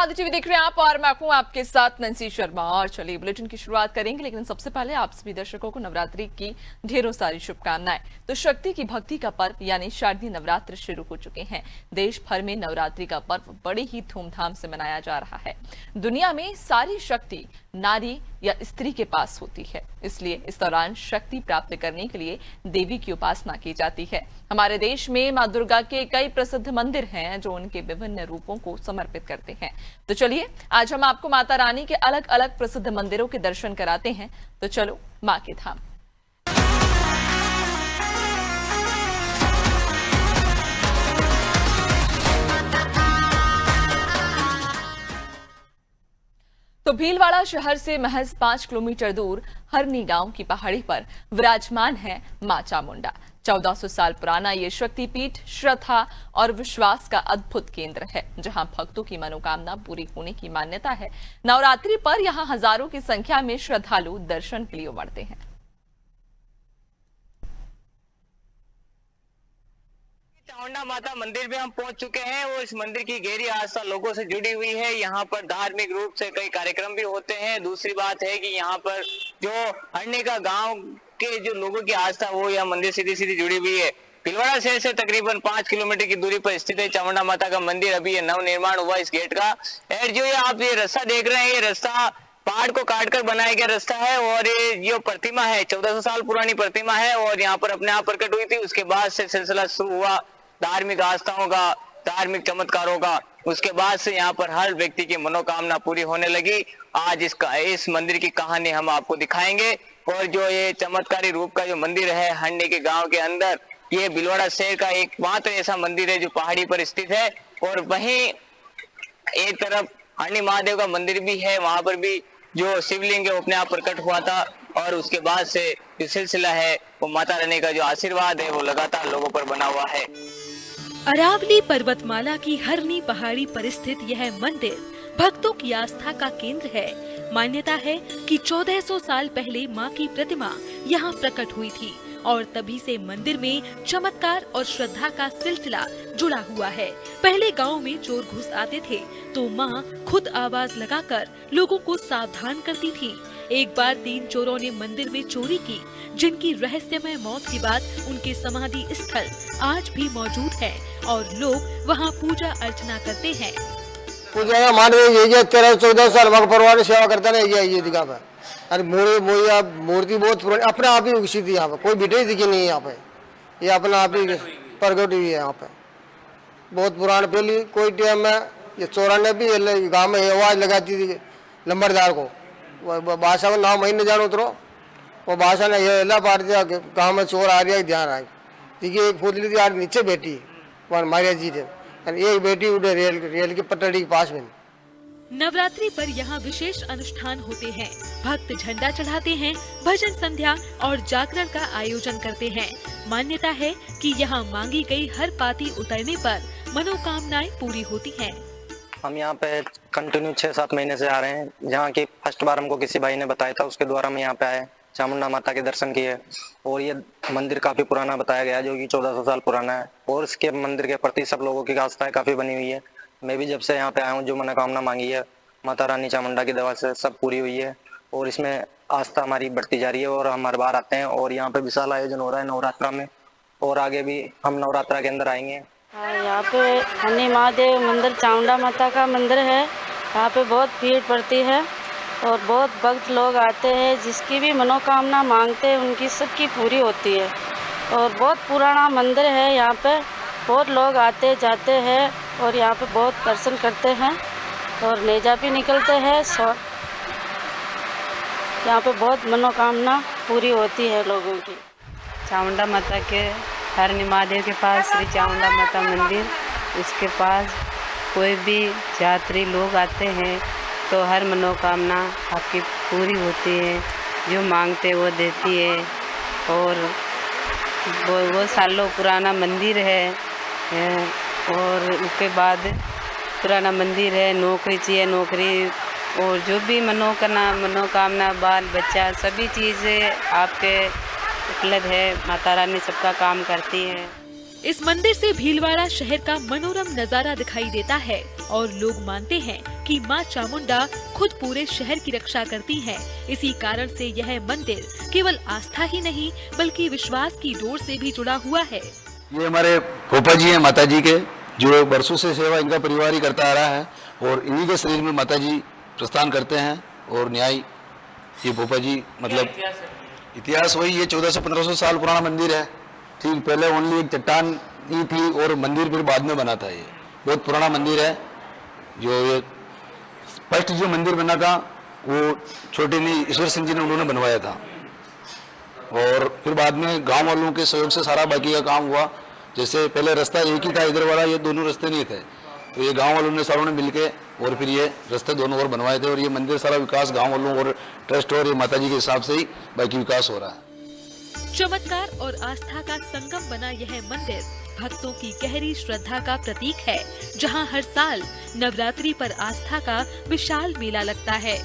आदि टीवी देख रहे हैं आप और मैं हूं आपके साथ नंसी शर्मा। और चलिए बुलेटिन की शुरुआत करेंगे, लेकिन सबसे पहले आप सभी दर्शकों को नवरात्रि की ढेरों सारी शुभकामनाएं। तो शक्ति की भक्ति का पर्व यानी शारदीय नवरात्र शुरू हो चुके हैं। देश भर में नवरात्रि का पर्व बड़ी ही धूमधाम से मनाया जा रहा है। दुनिया में सारी शक्ति नारी या स्त्री के पास होती है, इसलिए इस दौरान शक्ति प्राप्त करने के लिए देवी की उपासना की जाती है। हमारे देश में मां दुर्गा के कई प्रसिद्ध मंदिर हैं जो उनके विभिन्न रूपों को समर्पित करते हैं। तो चलिए आज हम आपको माता रानी के अलग अलग प्रसिद्ध मंदिरों के दर्शन कराते हैं। तो चलो मां के धाम। तो भीलवाड़ा शहर से महज 5 किलोमीटर दूर हरनी गांव की पहाड़ी पर विराजमान है मां चामुंडा। 1400 साल पुराना ये शक्तिपीठ श्रद्धा और विश्वास का अद्भुत केंद्र है, जहां भक्तों की मनोकामना पूरी होने की मान्यता है। नवरात्रि पर यहां हजारों की संख्या में श्रद्धालु दर्शन के लिए उमड़ते हैं। चामुंडा माता मंदिर में हम पहुंच चुके हैं और इस मंदिर की गहरी आस्था लोगों से जुड़ी हुई है। यहाँ पर धार्मिक रूप से कई कार्यक्रम भी होते हैं। दूसरी बात है कि यहाँ पर जो हरनी का गांव के जो लोगों की आस्था वो यह मंदिर सीधी सीधी जुड़ी हुई है। भीलवाड़ा शहर से तकरीबन 5 किलोमीटर की दूरी पर स्थित है चामुंडा माता का मंदिर। अभी ये नव निर्माण हुआ इस गेट का। और जो ये आप ये रास्ता देख रहे हैं, ये रास्ता पहाड़ को काटकर बनाया गया रास्ता है। और ये जो प्रतिमा है 1400 साल पुरानी प्रतिमा है और यहाँ पर अपने आप प्रकट हुई थी। उसके बाद से सिलसिला शुरू हुआ धार्मिक आस्थाओं का, धार्मिक चमत्कारों का। उसके बाद से यहाँ पर हर व्यक्ति की मनोकामना पूरी होने लगी। आज इस मंदिर की कहानी हम आपको दिखाएंगे। और जो ये चमत्कारी रूप का जो मंदिर है हरनी के गांव के अंदर, ये भीलवाड़ा शहर का एकमात्र ऐसा मंदिर है जो पहाड़ी पर स्थित है। और वहीं एक तरफ हरनी महादेव का मंदिर भी है, वहां पर भी जो शिवलिंग है वो अपने आप प्रकट हुआ था। और उसके बाद से जो सिलसिला है वो माता रानी का जो आशीर्वाद है वो लगातार लोगों पर बना हुआ है। अरावली पर्वतमाला की हरनी पहाड़ी पर स्थित यह मंदिर भक्तों की आस्था का केंद्र है। मान्यता है कि 1400 साल पहले मां की प्रतिमा यहाँ प्रकट हुई थी और तभी से मंदिर में चमत्कार और श्रद्धा का सिलसिला जुड़ा हुआ है। पहले गांव में चोर घुस आते थे तो मां खुद आवाज लगाकर लोगों को सावधान करती थी। एक बार 3 चोरों ने मंदिर में चोरी की, जिनकी रहस्यमय मौत के बाद उनके समाधि स्थल आज भी मौजूद है और लोग वहां पूजा अर्चना करते हैं। पूजा मानवे ये 13-14 साल वक्त परिवार सेवा करता रहे ये दिखा पे। अरे मूर्ति बहुत पुरानी अपने आप ही उसी थी यहाँ पे, कोई बेटे दिखी नहीं है यहाँ पे। ये अपना आप ही प्रगट हुई है यहाँ पे। बहुत पुरानी पहली कोई टाइम में ये चोरा ने भी गाँव में आवाज लगाती थी लंबरदार को, बादशाह का नाम वही न जानो उतरो, वो बादशाह ने ये अल्लाह पार दिया गाँव में चोर आ रहा है ध्यान आए। देखिए एक फुदली थी आज नीचे बैठी वहाँ मारिया जी थे, एक बेटी उड़े रेल की पटड़ी के पास में। नवरात्रि पर यहाँ विशेष अनुष्ठान होते हैं। भक्त झंडा चढ़ाते हैं, भजन संध्या और जागरण का आयोजन करते हैं। मान्यता है कि यहाँ मांगी गई हर पाती उतरने पर मनोकामनाएं पूरी होती हैं। हम यहाँ पे कंटिन्यू 6-7 महीने से आ रहे हैं। जहाँ की फर्स्ट बार हमको किसी भाई ने बताया था, उसके द्वारा हम यहाँ पे आए, चामुंडा माता के दर्शन किए। और ये मंदिर काफी पुराना बताया गया है, जो कि 1400 साल पुराना है। और इसके मंदिर के प्रति सब लोगों की आस्था काफी बनी हुई है। मैं भी जब से यहाँ पे आया हूँ, जो मनोकामना मांगी है माता रानी चामुंडा की दवा से सब पूरी हुई है। और इसमें आस्था हमारी बढ़ती जा रही है और हम हर बार आते हैं। और यहाँ पे विशाल आयोजन हो रहा है नवरात्रा में, और आगे भी हम नवरात्रा के अंदर आएंगे। यहाँ पे हरनी महादेव मंदिर चामुंडा माता का मंदिर है। यहाँ पे बहुत भीड़ पड़ती है और बहुत भक्त लोग आते हैं, जिसकी भी मनोकामना मांगते हैं उनकी सबकी पूरी होती है। और बहुत पुराना मंदिर है, यहाँ पे बहुत लोग आते जाते हैं और यहाँ पे बहुत दर्शन करते हैं और नेजा भी निकलते हैं। यहाँ पे बहुत मनोकामना पूरी होती है लोगों की। चामुंडा माता के हरनी महादेव के पास श्री चामुंडा माता मंदिर, उसके पास कोई भी यात्री लोग आते हैं तो हर मनोकामना आपकी पूरी होती है। जो मांगते वो देती है। और वो सालों पुराना मंदिर है। और उसके बाद पुराना मंदिर है, नौकरी चाहिए नौकरी, और जो भी मनोकामना बाल बच्चा सभी चीज़ें आपके उपलब्ध है। माता रानी सबका काम करती है। इस मंदिर से भीलवाड़ा शहर का मनोरम नजारा दिखाई देता है। और लोग मानते हैं कि मां चामुंडा खुद पूरे शहर की रक्षा करती हैं। इसी कारण से यह मंदिर केवल आस्था ही नहीं बल्कि विश्वास की डोर से भी जुड़ा हुआ है। ये हमारे पोपा जी हैं माता जी के, जो बरसों से सेवा इनका परिवार ही करता आ रहा है और इन्हीं के शरीर में माता जी प्रस्थान करते हैं और न्याय ये पोपा जी मतलब इतिहास वही ये 1400-1500 साल पुराना मंदिर है। ठीक पहले ओनली एक चट्टान ही थी और मंदिर फिर बाद में बना था। ये बहुत पुराना मंदिर है। जो ये फर्स्ट जो मंदिर बना था वो छोटे ने ईश्वर सिंह जी ने उन्होंने बनवाया था और फिर बाद में गांव वालों के सहयोग से सारा बाकी का काम हुआ। जैसे पहले रास्ता एक ही था इधर वाला, ये दोनों रास्ते नहीं थे, तो ये गांव वालों ने सारों ने मिलके और फिर ये रास्ते दोनों ओर बनवाए थे और ये मंदिर सारा विकास गांव वालों और ट्रस्ट और ये माता जी के हिसाब से ही बाकी विकास हो रहा है। चमत्कार और आस्था का संगम बना यह मंदिर भक्तों की गहरी श्रद्धा का प्रतीक है, जहां हर साल नवरात्रि पर आस्था का विशाल मेला लगता है।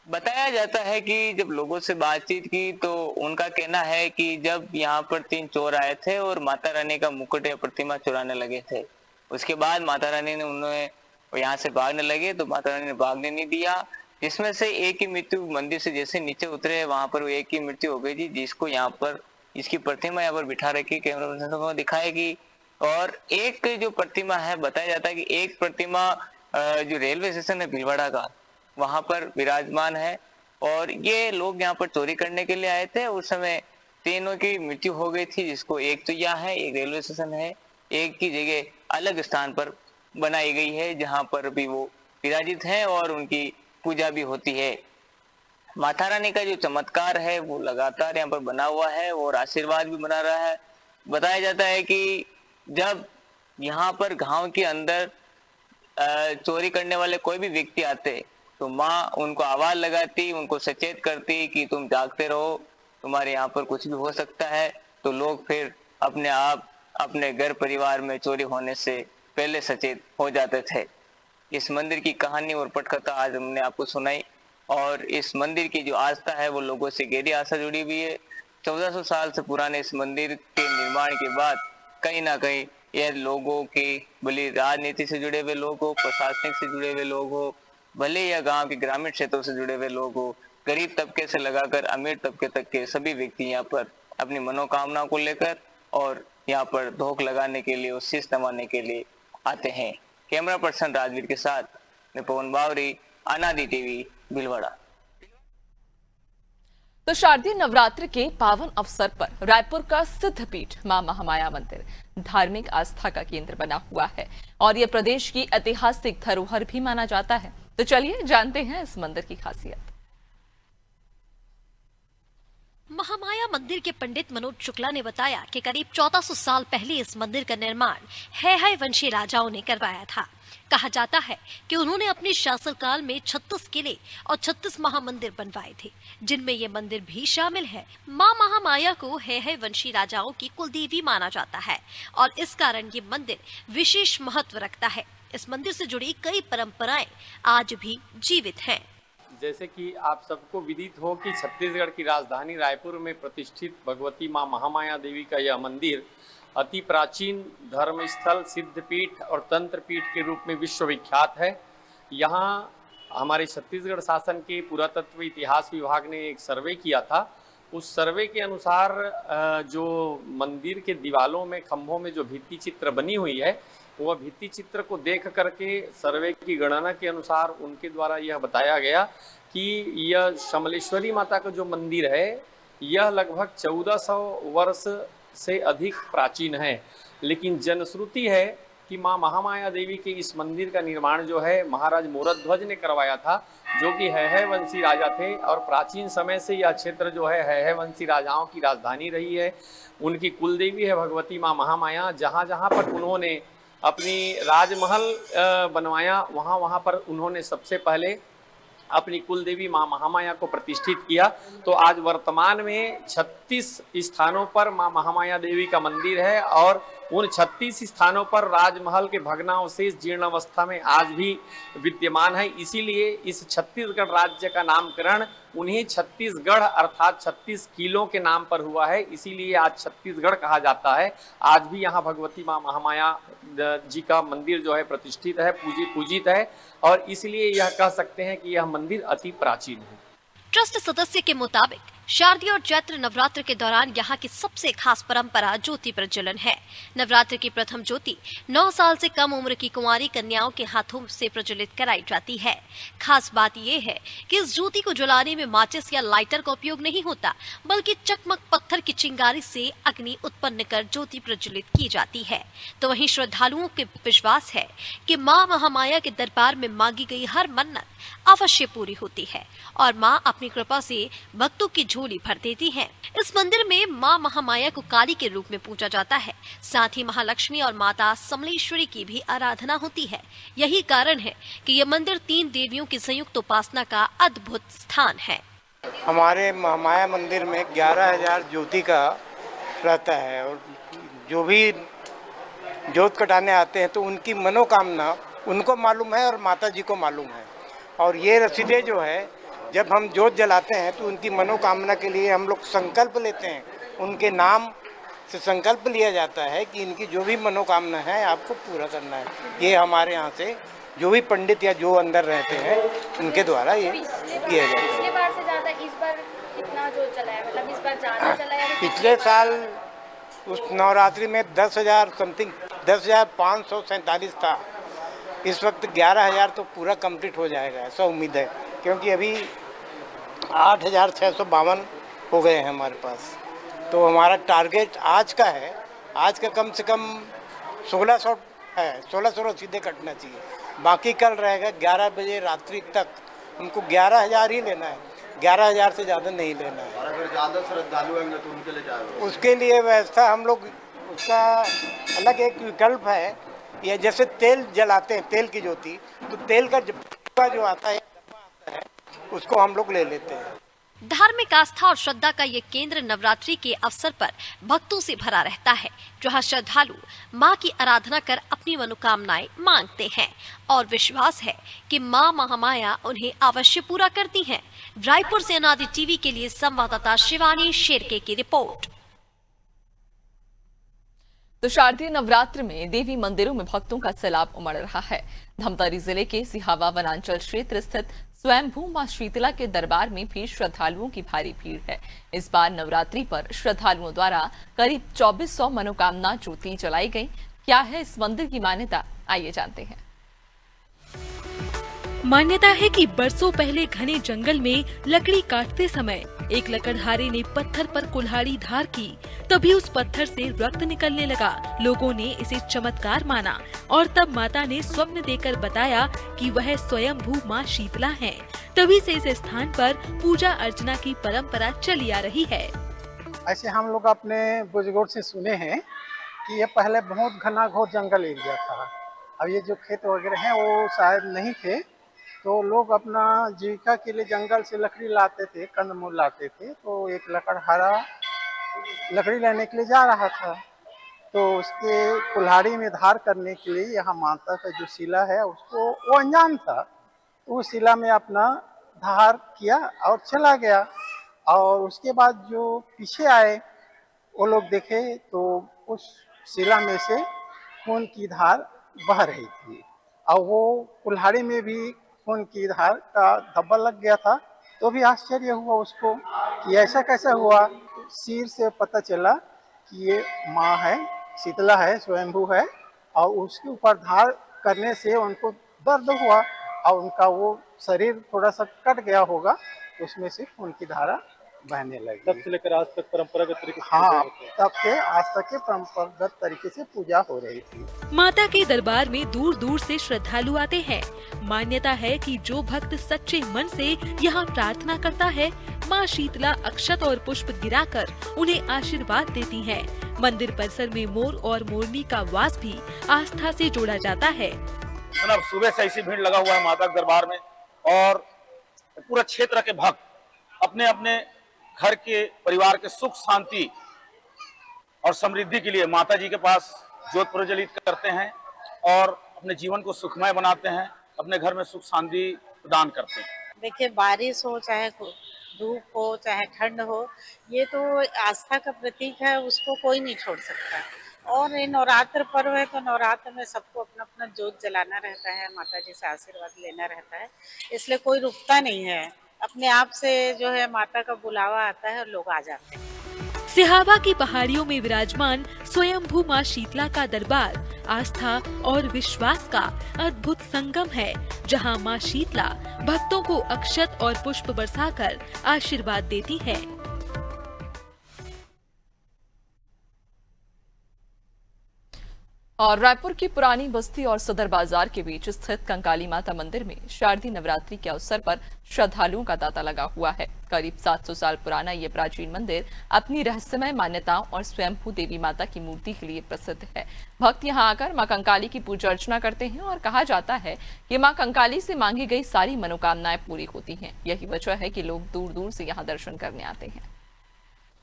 बताया जाता है कि जब लोगों से बातचीत की तो उनका कहना है कि जब यहाँ पर 3 चोर आए थे और माता रानी का मुकुट या प्रतिमा चुराने लगे थे, उसके बाद माता रानी ने उन्हें यहाँ से भागने लगे तो माता रानी ने भागने नहीं दिया, जिसमें से एक की मृत्यु मंदिर से जैसे नीचे उतरे वहां पर वो एक की मृत्यु हो गई थी, जिसको यहाँ पर इसकी प्रतिमा यहाँ पर बिठा रखी कैमरा पर्सन को दिखाएगी। और एक जो प्रतिमा है बताया जाता है कि एक प्रतिमा जो रेलवे स्टेशन है भीलवाड़ा का वहां पर विराजमान है और ये लोग यहाँ पर चोरी करने के लिए आए थे। उस समय तीनों की मृत्यु हो गई थी, जिसको एक तो यहाँ है, एक रेलवे स्टेशन है, एक की जगह अलग स्थान पर बनाई गई है जहां पर भी वो विराजित हैं और उनकी पूजा भी होती है। माता रानी का जो चमत्कार है वो लगातार यहाँ पर बना हुआ है और आशीर्वाद भी बना रहा है। बताया जाता है कि जब यहाँ पर गांव के अंदर चोरी करने वाले कोई भी व्यक्ति आते तो माँ उनको आवाज लगाती, उनको सचेत करती कि तुम जागते रहो, तुम्हारे यहाँ पर कुछ भी हो सकता है। तो लोग फिर अपने आप अपने घर परिवार में चोरी होने से पहले सचेत हो जाते थे। इस मंदिर की कहानी और पटकथा आज हमने आपको सुनाई और इस मंदिर की जो आस्था है वो लोगों से गहरी आस्था जुड़ी हुई है। 1400 साल से पुराने इस मंदिर के निर्माण के बाद कहीं ना कहीं यह लोगों की भले राजनीति से जुड़े हुए लोग हो, प्रशासनिक से जुड़े हुए लोग हो, भले या गांव के ग्रामीण क्षेत्रों से जुड़े हुए लोग हो, गरीब तबके से लगाकर अमीर तबके तक के सभी व्यक्ति यहाँ पर अपनी मनोकामना को लेकर और यहाँ पर धोख लगाने के लिए और शीश नवाने के लिए आते हैं। कैमरा पर्सन राजवीर के साथ मैं पवन बावरी, अनादि टीवी, भीलवाड़ा। तो शारदीय नवरात्र के पावन अवसर पर रायपुर का सिद्धपीठ मां महामाया मंदिर धार्मिक आस्था का केंद्र बना हुआ है और यह प्रदेश की ऐतिहासिक धरोहर भी माना जाता है। तो चलिए जानते हैं इस मंदिर की खासियत। महामाया मंदिर के पंडित मनोज शुक्ला ने बताया कि करीब 1400 साल पहले इस मंदिर का निर्माण है वंशी राजाओं ने करवाया था। कहा जाता है कि उन्होंने अपने शासनकाल में 36 किले और 36 महामंदिर बनवाए थे, जिनमें ये मंदिर भी शामिल है। मां महामाया को है वंशी राजाओं की कुलदेवी माना जाता है और इस कारण ये मंदिर विशेष महत्व रखता है। इस मंदिर से जुड़ी कई परंपराएं आज भी जीवित हैं। जैसे कि आप सबको विदित हो कि छत्तीसगढ़ की राजधानी रायपुर में प्रतिष्ठित भगवती मां महामाया देवी का यह मंदिर अति प्राचीन धर्म स्थल, सिद्धपीठ और तंत्रपीठ के रूप में विश्वविख्यात है। यहाँ हमारे छत्तीसगढ़ शासन के पुरातत्व इतिहास विभाग ने एक सर्वे किया था। उस सर्वे के अनुसार जो मंदिर के दीवालों में, खंभों में जो भित्ति चित्र बनी हुई है, वह भित्ति चित्र को देख करके सर्वे की गणना के अनुसार उनके द्वारा यह बताया गया कि यह समलेश्वरी माता का जो मंदिर है यह लगभग 1400 वर्ष से अधिक प्राचीन है। लेकिन जनश्रुति है कि मां महामाया देवी के इस मंदिर का निर्माण जो है महाराज मोरध्वज ने करवाया था, जो कि है वंशी राजा थे और प्राचीन समय से यह क्षेत्र जो है वंशी राजाओं की राजधानी रही है। उनकी कुलदेवी है भगवती मां महामाया। जहाँ जहाँ पर उन्होंने अपनी राजमहल बनवाया, वहाँ पर उन्होंने सबसे पहले अपनी कुलदेवी मां महामाया को प्रतिष्ठित किया। तो आज वर्तमान में 36 स्थानों पर मां महामाया देवी का मंदिर है और उन 36 स्थानों पर राजमहल के भग्नावशेष जीर्ण अवस्था में आज भी विद्यमान है। इसीलिए इस छत्तीसगढ़ राज्य का नामकरण उन्हीं छत्तीसगढ़ अर्थात 36 किलों के नाम पर हुआ है। इसीलिए आज छत्तीसगढ़ कहा जाता है। आज भी यहाँ भगवती मां महामाया जी का मंदिर जो है प्रतिष्ठित है, पूजित है, और इसलिए यह कह सकते हैं कि यह मंदिर अति प्राचीन है। ट्रस्ट सदस्य के मुताबिक शारदीय और चैत्र नवरात्र के दौरान यहाँ की सबसे खास परंपरा ज्योति प्रज्वलन है। नवरात्र की प्रथम ज्योति 9 साल से कम उम्र की कुंवारी कन्याओं के हाथों से प्रज्वलित कराई जाती है। खास बात यह है कि इस ज्योति को जलाने में माचिस या लाइटर का उपयोग नहीं होता, बल्कि चकमक पत्थर की चिंगारी से अग्नि उत्पन्न कर ज्योति प्रज्वलित की जाती है। तो वहीं श्रद्धालुओं के विश्वास है कि माँ महामाया के दरबार में मांगी गई हर मन्नत अवश्य पूरी होती है और माँ अपनी कृपा से भक्तों की झोली भर देती है। इस मंदिर में माँ महामाया को काली के रूप में पूजा जाता है। साथ ही महालक्ष्मी और माता समलेश्वरी की भी आराधना होती है। यही कारण है कि यह मंदिर 3 देवियों की संयुक्त उपासना का अद्भुत स्थान है। हमारे महामाया मंदिर में 11,000 ज्योति का रहता है और जो भी ज्योत कटाने आते हैं तो उनकी मनोकामना उनको मालूम है और माता जी को मालूम है। और ये रसीदें जो है जब हम ज्योत जलाते हैं तो उनकी मनोकामना के लिए हम लोग संकल्प लेते हैं, उनके नाम से संकल्प लिया जाता है कि इनकी जो भी मनोकामना है आपको पूरा करना है। ये हमारे यहाँ से जो भी पंडित या जो अंदर रहते हैं उनके द्वारा ये किया जाता है। पिछले बार से ज़्यादा इस बार कितना जो चला है, मतलब इस बार ज़्यादा चला है? पिछले साल उस नवरात्रि में 10,000 समथिंग 10,547 था। इस वक्त 11,000 तो पूरा कंप्लीट हो जाएगा ऐसा उम्मीद है, क्योंकि अभी 8,652 हो गए हैं हमारे पास। तो हमारा टारगेट आज का है, आज का कम से कम 1600 है, 1600 रसीदें कटना चाहिए। बाकी कल रहेगा 11 बजे रात्रि तक। हमको 11,000 ही लेना है, 11,000 से ज़्यादा नहीं लेना है। अगर ज़्यादा श्रद्धालु होंगे तो उनके लिए जाएगा, उसके लिए व्यवस्था हम लोग, उसका अलग एक विकल्प है। या जैसे तेल जलाते हैं, तेल की ज्योति, तो तेल का जो आता है उसको हम लोग ले लेते हैं। धार्मिक आस्था और श्रद्धा का ये केंद्र नवरात्रि के अवसर पर भक्तों से भरा रहता है, जहां श्रद्धालु मां की आराधना कर अपनी मनोकामनाएं मांगते हैं और विश्वास है कि मां महामाया उन्हें अवश्य पूरा करती हैं। रायपुर से अनादि टीवी के लिए संवाददाता शिवानी शेरके की रिपोर्ट। तो शारदीय नवरात्र में देवी मंदिरों में भक्तों का सैलाब उमड़ रहा है। धमतरी जिले के सिहावा वनांचल क्षेत्र स्थित स्वयंभू मां शीतला के दरबार में भी श्रद्धालुओं की भारी भीड़ है। इस बार नवरात्रि पर श्रद्धालुओं द्वारा करीब 2400 मनोकामना ज्योति जलाई गई। क्या है इस मंदिर की मान्यता, आइए जानते हैं। मान्यता है कि बरसों पहले घने जंगल में लकड़ी काटते समय एक लकड़हारे ने पत्थर पर कुल्हाड़ी धार की, तभी उस पत्थर से रक्त निकलने लगा। लोगों ने इसे चमत्कार माना और तब माता ने स्वप्न देकर बताया कि वह स्वयंभू मां शीतला हैं। तभी से इस स्थान पर पूजा अर्चना की परंपरा चली आ रही है। ऐसे हम लोग अपने बुजुर्गों से सुने हैं कि ये पहले बहुत घना घोर जंगल एरिया था। अब ये जो खेत वगैरह हैं वो शायद नहीं थे, तो लोग अपना जीविका के लिए जंगल से लकड़ी लाते थे, कंदमूल लाते थे। तो एक लकड़हारा लकड़ी लेने के लिए जा रहा था, तो उसके कुल्हाड़ी में धार करने के लिए यहाँ माता का जो शिला है उसको वो अनजान था, तो उस शिला में अपना धार किया और चला गया। और उसके बाद जो पीछे आए वो लोग देखे तो उस शिला में से खून की धार बह रही थी और वो कुल्हाड़ी में भी खून की धार का धब्बा लग गया था। तो भी आश्चर्य हुआ उसको कि ऐसा कैसा हुआ। सिर से पता चला कि ये माँ है, शीतला है, स्वयंभू है, और उसके ऊपर धार करने से उनको दर्द हुआ और उनका वो शरीर थोड़ा सा कट गया होगा, उसमें से खून की धारा बहने लगी। तब से लेकर आज तक परंपरागत तरीके से हाँ, तब से आज तक के परंपरागत तरीके से पूजा हो रही थी। माता के दरबार में दूर दूर से श्रद्धालु आते हैं। मान्यता है कि जो भक्त सच्चे मन से यहाँ प्रार्थना करता है, माँ शीतला अक्षत और पुष्प गिराकर उन्हें आशीर्वाद देती हैं। मंदिर परिसर में मोर और मोरनी का वास भी आस्था से जोड़ा जाता है। मतलब सुबह से ऐसी भीड़ लगा हुआ है माता के दरबार में और पूरा क्षेत्र के भक्त अपने अपने घर के परिवार के सुख शांति और समृद्धि के लिए माता जी के पास ज्योत प्रज्वलित करते हैं और अपने जीवन को सुखमय बनाते हैं, अपने घर में सुख शांति प्रदान करते हैं। देखिए, बारिश हो चाहे धूप हो चाहे ठंड हो, ये तो आस्था का प्रतीक है, उसको कोई नहीं छोड़ सकता। और ये नवरात्र पर्व है तो नवरात्र में सबको अपना अपना जोत जलाना रहता है, माता जी से आशीर्वाद लेना रहता है, इसलिए कोई रुकता नहीं है। अपने आप से जो है माता का बुलावा आता है और लोग आ जाते हैं। सिहावा की पहाड़ियों में विराजमान स्वयंभू मां शीतला का दरबार आस्था और विश्वास का अद्भुत संगम है, जहां मां शीतला भक्तों को अक्षत और पुष्प बरसाकर आशीर्वाद देती है। और रायपुर की पुरानी बस्ती और सदर बाजार के बीच स्थित कंकाली माता मंदिर में शारदीय नवरात्रि के अवसर पर श्रद्धालुओं का तांता लगा हुआ है। करीब 700 साल पुराना ये प्राचीन मंदिर अपनी रहस्यमय मान्यताओं और स्वयंभू देवी माता की मूर्ति के लिए प्रसिद्ध है। भक्त यहाँ आकर मां कंकाली की पूजा अर्चना करते हैं और कहा जाता है कि मां कंकाली से मांगी गई सारी मनोकामनाएं पूरी होती हैं। यही वजह है कि लोग दूर दूर से यहाँ दर्शन करने आते हैं।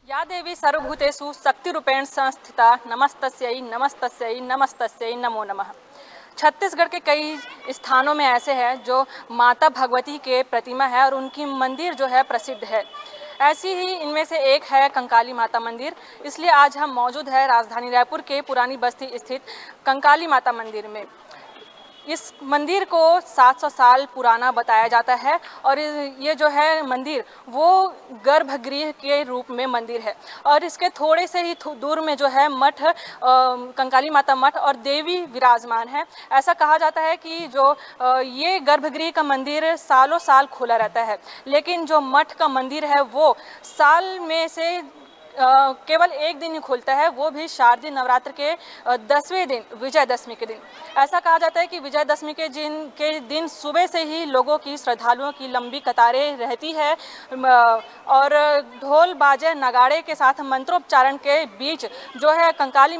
या देवी सर्वभूतेषु शक्तिरूपेण संस्थिता नमस्तस्यै नमस्तस्यै नमस्तस्यै नमो नमः। छत्तीसगढ़ के कई स्थानों में ऐसे हैं जो माता भगवती के प्रतिमा है और उनकी मंदिर जो है प्रसिद्ध है। ऐसी ही इनमें से एक है कंकाली माता मंदिर। इसलिए आज हम मौजूद है राजधानी रायपुर के पुरानी बस्ती स्थित कंकाली माता मंदिर में। इस मंदिर को 700 साल पुराना बताया जाता है और ये जो है मंदिर वो गर्भगृह के रूप में मंदिर है और इसके थोड़े से ही दूर में जो है मठ कंकाली माता मठ और देवी विराजमान है। ऐसा कहा जाता है कि जो ये गर्भगृह का मंदिर सालों साल खुला रहता है, लेकिन जो मठ का मंदिर है वो साल में से केवल एक दिन ही खुलता है, वो भी शारदीय नवरात्र के 10वें दिन विजयदशमी के दिन। ऐसा कहा जाता है कि विजयदशमी के दिन सुबह से ही लोगों की श्रद्धालुओं की लंबी कतारें रहती है और ढोल बाजे नगाड़े के साथ मंत्रोच्चारण के बीच जो है कंकाली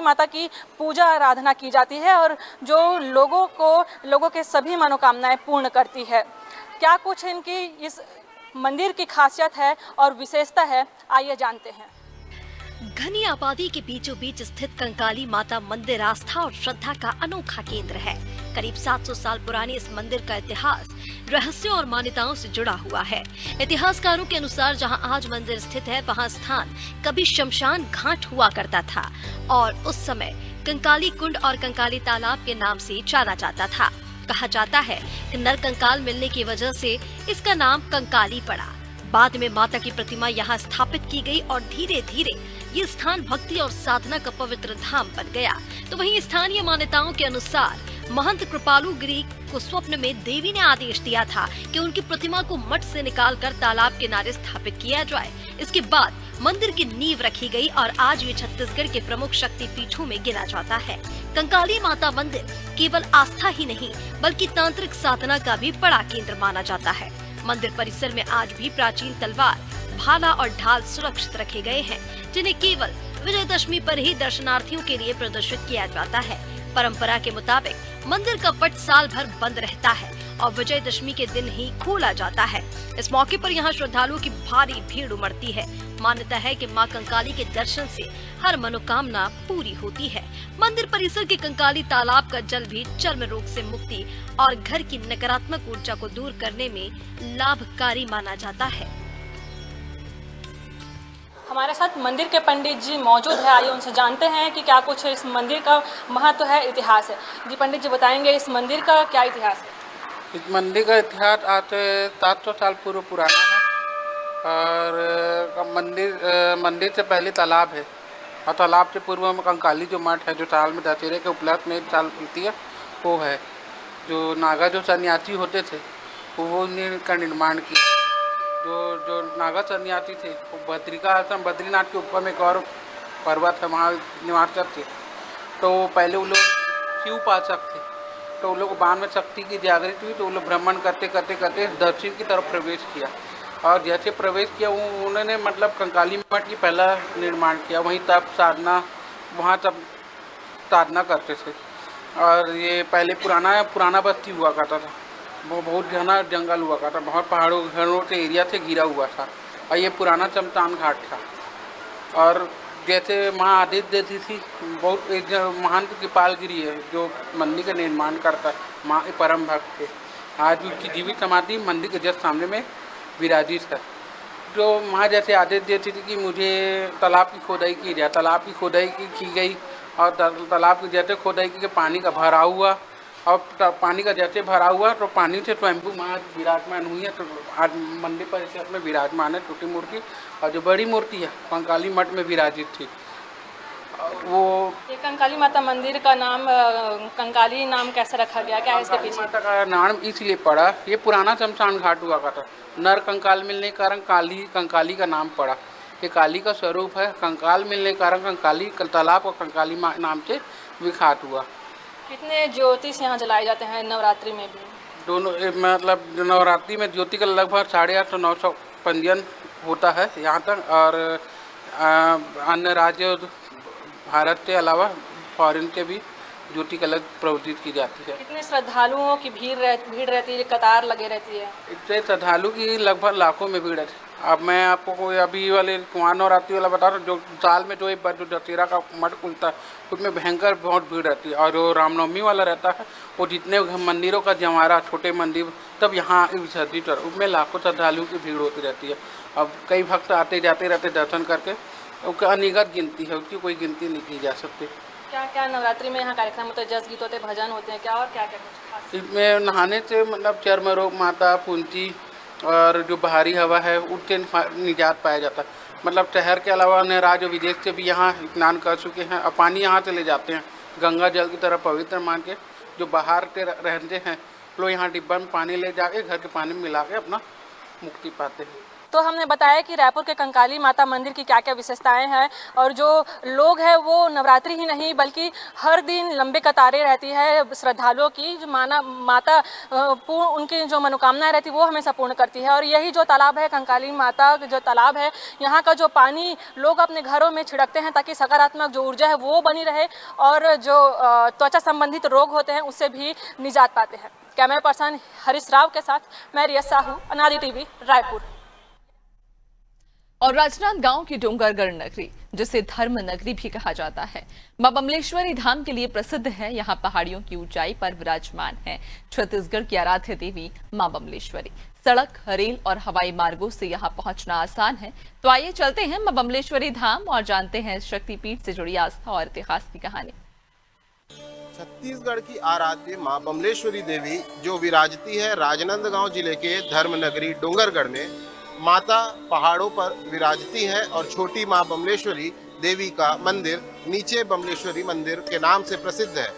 माता की पूजा आराधना की जाती है और जो लोगों के सभी मनोकामनाएं पूर्ण करती है। क्या कुछ इनकी इस मंदिर की खासियत है और विशेषता है, आइए जानते हैं। घनी आबादी के बीचों बीच स्थित कंकाली माता मंदिर आस्था और श्रद्धा का अनोखा केंद्र है। करीब 700 साल पुराने इस मंदिर का इतिहास रहस्यों और मान्यताओं से जुड़ा हुआ है। इतिहासकारों के अनुसार जहां आज मंदिर स्थित है, वहां स्थान कभी शमशान घाट हुआ करता था और उस समय कंकाली कुंड और कंकाली तालाब के नाम से जाना जाता था। कहा जाता है कि नर कंकाल मिलने की वजह से इसका नाम कंकाली पड़ा। बाद में माता की प्रतिमा यहाँ स्थापित की गई और धीरे धीरे ये स्थान भक्ति और साधना का पवित्र धाम बन गया। तो वहीं स्थानीय मान्यताओं के अनुसार महंत कृपालु गिरी को स्वप्न में देवी ने आदेश दिया था कि उनकी प्रतिमा को मठ से निकालकर तालाब किनारे स्थापित किया जाए। इसके बाद मंदिर की नींव रखी गई और आज ये छत्तीसगढ़ के प्रमुख शक्ति पीठों में गिना जाता है। कंकाली माता मंदिर केवल आस्था ही नहीं बल्कि तांत्रिक साधना का भी बड़ा केंद्र माना जाता है। मंदिर परिसर में आज भी प्राचीन तलवार, भाला और ढाल सुरक्षित रखे गए हैं, जिन्हें केवल विजयदशमी पर ही दर्शनार्थियों के लिए प्रदर्शित किया जाता है। परंपरा के मुताबिक मंदिर का पट साल भर बंद रहता है और विजयदशमी के दिन ही खोला जाता है। इस मौके पर यहाँ श्रद्धालुओं की भारी भीड़ उमड़ती है। मान्यता है कि मां कंकाली के दर्शन से हर मनोकामना पूरी होती है। मंदिर परिसर के कंकाली तालाब का जल भी चर्म रोग से मुक्ति और घर की नकारात्मक ऊर्जा को दूर करने में लाभकारी माना जाता है। हमारे साथ मंदिर के पंडित जी मौजूद है, आइए उनसे जानते हैं कि क्या कुछ इस मंदिर का महत्व है, इतिहास है। जी पंडित जी बताएंगे इस मंदिर का क्या इतिहास है? इस मंदिर का इतिहास आज 700 साल पूर्व पुराना है और मंदिर से पहले तालाब है और तालाब से पूर्व में कंकाली जो मठ है, जो साल में दशहरे के उपलक्ष्य में एक साल मिलती है, वो है। जो नागा जो सन्यासी होते थे वो का निर्माण किया। जो नागा सन्यासी थे वो बद्रिका आश्रम बद्रीनाथ के ऊपर में एक और पर्वत है, वहाँ निवास करते। तो पहले वो लोग शिव उपासक थे, तो वो लोग बाद में शक्ति की जागृत हुई तो वो लोग भ्रमण करते करते करते दक्षिण की तरफ प्रवेश किया और जैसे प्रवेश किया उन्होंने मतलब कंकाली मठ की पहला निर्माण किया। वहीं तब साधना, वहाँ तब साधना करते थे और ये पहले पुराना बस्ती हुआ करता था। वो बहुत घना जंगल हुआ करता, बहुत पहाड़ों घरों से एरिया से घिरा हुआ था और ये पुराना शमशान घाट था। और जैसे माँ आदेश देती थी, बहुत एक महान कृपालगिरी है जो मंदिर का निर्माण करता है, माँ परम भक्त थे। आज उसकी जीवित समाधि मंदिर के जस्ट सामने में विराजित है। जो माँ जैसे आदेश देती थी कि मुझे तालाब की खोदाई की जाए, तालाब की खोदाई की गई और तालाब की जैसे खोदाई की पानी का भराव हुआ और पानी का जैसे भरा हुआ तो पानी से स्वयंभू माँ विराजमान हुई है। तो आज मंदिर पर ऐसे अपने विराजमान है छोटी मूर्ति, और जो बड़ी मूर्ति है कंकाली मठ में विराजित थी। वो ये कंकाली माता मंदिर का नाम कंकाली नाम कैसे रखा गया, क्या है इसके पीछे? माता का नाम इसलिए पड़ा, ये पुराना शमशान घाट हुआ था, नर कंकाल मिलने के कारण कंकाली का नाम पड़ा। ये काली का स्वरूप है, कंकाल मिलने के कारण कंकाली तालाब और कंकाली नाम से विख्यात हुआ। कितने ज्योतिष यहाँ जलाए जाते हैं नवरात्रि में भी? दोनों मतलब नवरात्रि में ज्योति का लगभग 850 से 900 पंजीयन होता है यहाँ तक, और अन्य राज्य भारत के अलावा फॉरेन के भी ज्योति का अलग प्रवृत्ति की जाती है। कितने श्रद्धालुओं की भीड़ रहती है, कतार लगे रहती है? इतने श्रद्धालु की लगभग लाखों में भीड़ है। अब मैं आपको कोई अभी वाले कुमार नवरात्रि वाला बता रहा हूँ, जो साल में जो एक बार जो दशहरा का मठ खुलता है उसमें भयंकर बहुत भीड़ रहती है, और जो रामनवमी वाला रहता है वो जितने मंदिरों का जमारा छोटे मंदिर तब यहाँ विसर्जित है, उसमें लाखों श्रद्धालुओं की भीड़ होती रहती है। अब कई भक्त आते जाते रहते दर्शन करके, उसका अनिगत गिनती है, उसकी कोई गिनती नहीं की जा सकती। क्या क्या नवरात्रि में यहाँ कार्यक्रम होते हैं? जस गीत होते हैं, भजन होते हैं, क्या और क्या क्या? इसमें नहाने से मतलब चर्म रोग, माता फुंसी और जो बाहरी हवा है उससे निजात पाया जाता है। मतलब शहर के अलावा अन्य राज्य विदेश से भी यहाँ स्नान कर चुके हैं और पानी यहाँ से ले जाते हैं गंगा जल की तरह पवित्र मान के। जो बाहर के रहते हैं लोग यहाँ डिब्बा में पानी ले जाके घर के पानी में मिला के अपना मुक्ति पाते हैं। तो हमने बताया कि रायपुर के कंकाली माता मंदिर की क्या क्या विशेषताएं हैं, और जो लोग हैं वो नवरात्रि ही नहीं बल्कि हर दिन लंबे कतारें रहती है श्रद्धालुओं की, जो माता पूर्ण उनकी जो मनोकामनाएं रहती है वो हमेशा पूर्ण करती है। और यही जो तालाब है, कंकाली माता जो तालाब है, यहाँ का जो पानी लोग अपने घरों में छिड़कते हैं ताकि सकारात्मक जो ऊर्जा है वो बनी रहे और जो त्वचा संबंधित रोग होते हैं उससे भी निजात पाते हैं। कैमरा पर्सन हरीश राव के साथ मैं रिया साहू, अनादि टीवी, रायपुर। और राजनांदगांव की डोंगरगढ़ नगरी, जिसे धर्म नगरी भी कहा जाता है, मां बमलेश्वरी धाम के लिए प्रसिद्ध है। यहाँ पहाड़ियों की ऊंचाई पर विराजमान है छत्तीसगढ़ की आराध्य देवी मां बमलेश्वरी। सड़क, रेल और हवाई मार्गों से यहाँ पहुंचना आसान है। तो आइए चलते हैं मां बमलेश्वरी धाम और जानते हैं शक्तिपीठ से जुड़ी आस्था और इतिहास की कहानी। छत्तीसगढ़ की आराध्य मां बमलेश्वरी देवी जो विराजती है राजनांदगांव जिले के धर्म नगरी डोंगरगढ़ में, माता पहाड़ों पर विराजती हैं और छोटी मां बमलेश्वरी देवी का मंदिर नीचे बमलेश्वरी मंदिर के नाम से प्रसिद्ध है।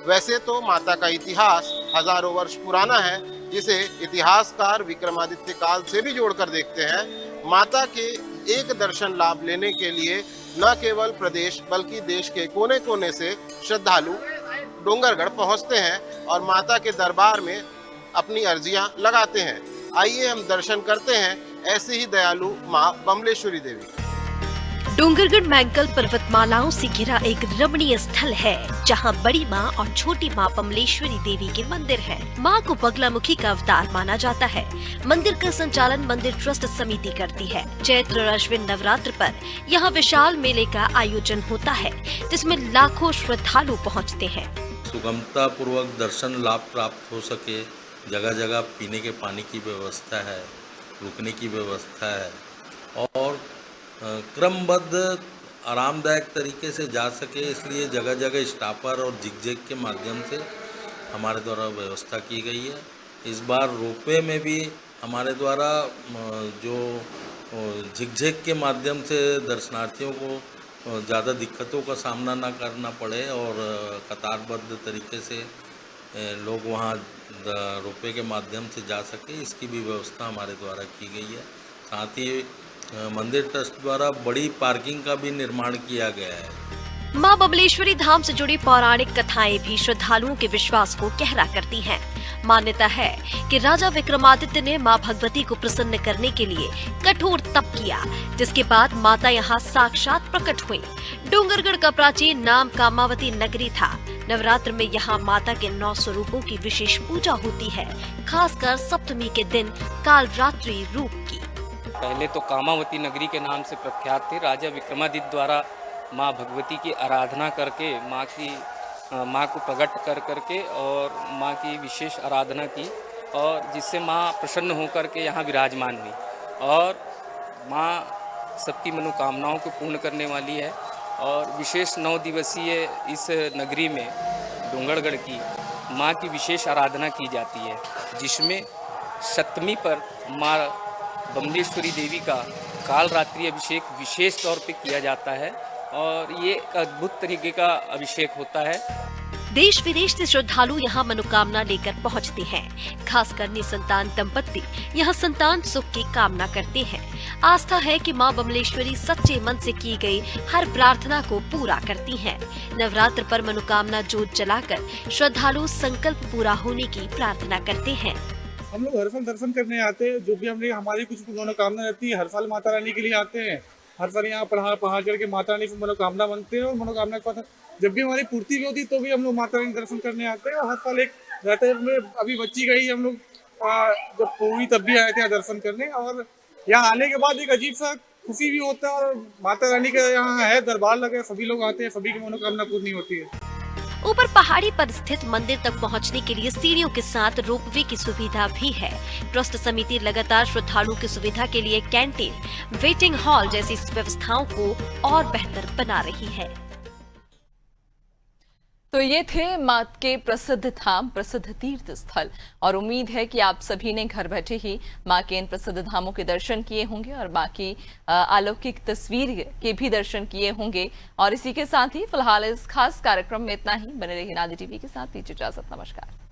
वैसे तो माता का इतिहास हजारों वर्ष पुराना है, जिसे इतिहासकार विक्रमादित्य काल से भी जोड़कर देखते हैं। माता के एक दर्शन लाभ लेने के लिए न केवल प्रदेश बल्कि देश के कोने कोने से श्रद्धालु डोंगरगढ़ पहुंचते हैं और माता के दरबार में अपनी अर्जियां लगाते हैं। आइए हम दर्शन करते हैं ऐसे ही दयालु मां बमलेश्वरी देवी। डोंगरगढ़ मैंगल पर्वतमालाओं से घिरा एक रमणीय स्थल है, जहां बड़ी मां और छोटी मां बमलेश्वरी देवी के मंदिर हैं। मां को बगलामुखी का अवतार माना जाता है। मंदिर का संचालन मंदिर ट्रस्ट समिति करती है। चैत्र और अश्विन नवरात्र पर यहां विशाल मेले का आयोजन होता है, जिसमें लाखों श्रद्धालु पहुंचते हैं। सुगमता पूर्वक दर्शन लाभ प्राप्त हो सके, जगह जगह पीने के पानी की व्यवस्था है, रुकने की व्यवस्था है और क्रमबद्ध आरामदायक तरीके से जा सके, इसलिए जगह जगह स्टॉपर और जिगजैग के माध्यम से हमारे द्वारा व्यवस्था की गई है। इस बार रोपवे में भी हमारे द्वारा जो जिगजैग के माध्यम से दर्शनार्थियों को ज़्यादा दिक्कतों का सामना ना करना पड़े और कतारबद्ध तरीके से लोग वहाँ रोपवे के माध्यम से जा सके, इसकी भी व्यवस्था हमारे द्वारा की गई है। साथ ही मंदिर ट्रस्ट द्वारा बड़ी पार्किंग का भी निर्माण किया गया है। मां बमलेश्वरी धाम से जुड़ी पौराणिक कथाएं भी श्रद्धालुओं के विश्वास को गहरा करती हैं। मान्यता है कि राजा विक्रमादित्य ने मां भगवती को प्रसन्न करने के लिए कठोर तप किया, जिसके बाद माता यहाँ साक्षात प्रकट हुई। डोंगरगढ़ का प्राचीन नाम कामावती नगरी था। नवरात्र में यहाँ माता के 9 स्वरूपों की विशेष पूजा होती है, खासकर सप्तमी के दिन कालरात्रि रूप की। पहले तो कामावती नगरी के नाम से प्रख्यात थे। राजा विक्रमादित्य द्वारा माँ भगवती की आराधना करके माँ को प्रकट करके और माँ की विशेष आराधना की और जिससे माँ प्रसन्न होकर के यहाँ विराजमान हुई। और माँ सबकी मनोकामनाओं को पूर्ण करने वाली है और विशेष 9 दिवसीय इस नगरी में डोंगरगढ़ की माँ की विशेष आराधना की जाती है, जिसमें सप्तमी पर माँ बमलेश्वरी देवी का काल रात्रि अभिषेक विशेष तौर पे किया जाता है और ये एक अद्भुत तरीके का अभिषेक होता है। देश विदेश से श्रद्धालु यहाँ मनोकामना लेकर पहुँचते हैं। खासकर निसंतान दंपत्ति यहाँ संतान सुख की कामना करते हैं। आस्था है कि माँ बमलेश्वरी सच्चे मन से की गई हर प्रार्थना को पूरा करती हैं। नवरात्र पर मनोकामना जोत जलाकर श्रद्धालु संकल्प पूरा होने की प्रार्थना करते हैं। हम लोग हर साल दर्शन करने आते हैं, जो भी हमने हमारी कुछ मनोकामना रहती है हर साल माता रानी के लिए आते हैं। हर साल यहाँ पहाड़ चढ़ के माता रानी की मनोकामना मांगते हैं और मनोकामना के बाद जब भी हमारी पूर्ति भी होती तो भी हम लोग माता रानी दर्शन करने आते हैं। और हर साल एक रहता है, अभी बच्ची गई हम लोग जब पूरी तब भी आए थे दर्शन करने और यहाँ आने के बाद एक अजीब सा खुशी भी होता है और माता रानी का यहाँ है दरबार लगे, सभी लोग आते हैं, सभी की मनोकामना पूरी होती है। ऊपर पहाड़ी पर स्थित मंदिर तक पहुंचने के लिए सीढ़ियों के साथ रोपवे की सुविधा भी है। ट्रस्ट समिति लगातार श्रद्धालुओं की सुविधा के लिए कैंटीन, वेटिंग हॉल जैसी व्यवस्थाओं को और बेहतर बना रही है। तो ये थे माँ के प्रसिद्ध धाम, प्रसिद्ध तीर्थ स्थल और उम्मीद है कि आप सभी ने घर बैठे ही माँ के इन प्रसिद्ध धामों के दर्शन किए होंगे और माँ की अलौकिक तस्वीर के भी दर्शन किए होंगे। और इसी के साथ ही फिलहाल इस खास कार्यक्रम में इतना ही। बने रहिए नादी टीवी के साथ। दीजिए इजाजत। नमस्कार।